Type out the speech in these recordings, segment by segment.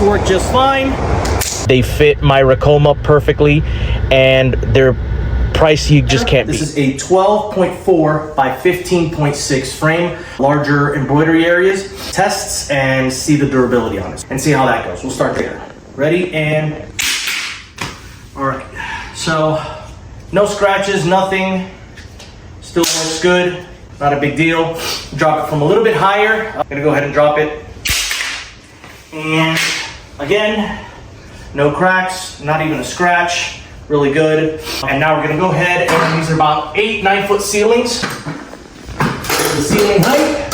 Magnets work just fine. They fit my Ricoma perfectly, and they're price you just can't beat. This is a 12.4 by 15.6 frame, larger embroidery areas. Tests and see the durability on it and see how that goes. We'll start there. Ready and all right. So no scratches, nothing. Still looks good. Not a big deal. Drop it from a little bit higher. I'm gonna go ahead and drop it. And again, no cracks, not even a scratch. Really good. And now we're gonna go ahead, and these are about 8-9 foot ceilings. The ceiling height.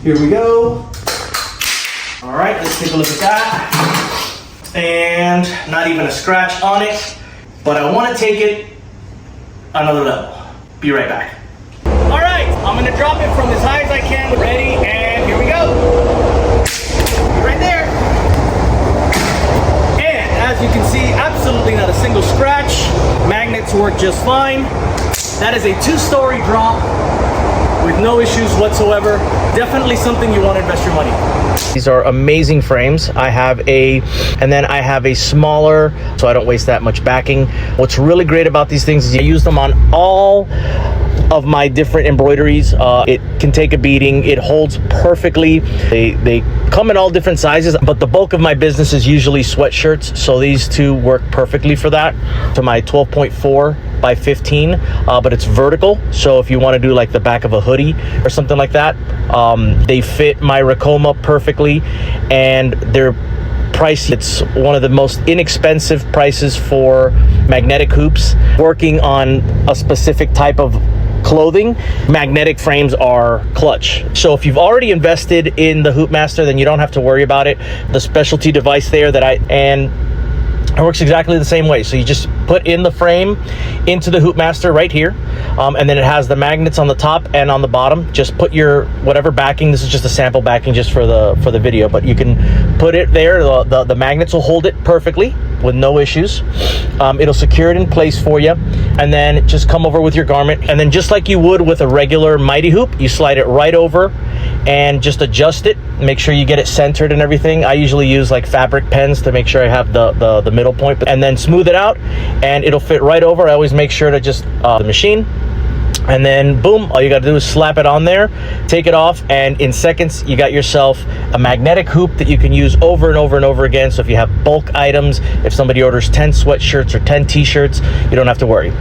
Here we go. All right, let's take a look at that. And not even a scratch on it, but I wanna take it another level. Be right back. All right, I'm gonna drop it from as high as I can. Ready, and here we go. Right there. As you can see, absolutely not a single scratch. Magnets work just fine. That is a 2-story drop with no issues whatsoever. Definitely something you want to invest your money in. These are amazing frames. I have a smaller, so I don't waste that much backing. What's really great about these things is you use them on all of my different embroideries. It can take a beating. It holds perfectly. They come in all different sizes, but the bulk of my business is usually sweatshirts, so these two work perfectly for that. To my 12.4 by 15, but it's vertical, so if you want to do like the back of a hoodie or something like that, they fit my Ricoma perfectly, and they're pricey. It's one of the most inexpensive prices for magnetic hoops. Working on a specific type of clothing, magnetic frames are clutch. So if you've already invested in the Hoopmaster, then you don't have to worry about it. The specialty device there and it works exactly the same way. So you just put in the frame into the Hoopmaster right here, and then it has the magnets on the top and on the bottom. Just put your whatever backing. This is just a sample backing just for the video, but you can put it there. The magnets will hold it perfectly with no issues. It'll secure it in place for you, and then just come over with your garment, and then just like you would with a regular Mighty Hoop, you slide it right over and just adjust it. Make sure you get it centered and everything. I usually use like fabric pens to make sure I have the middle point, and then smooth it out, and it'll fit right over. I always make sure to just the machine, and then boom, all you got to do is slap it on there, take it off, and in seconds you got yourself a magnetic hoop that you can use over and over and over again. So if you have bulk items, if somebody orders 10 sweatshirts or 10 t-shirts, you don't have to worry.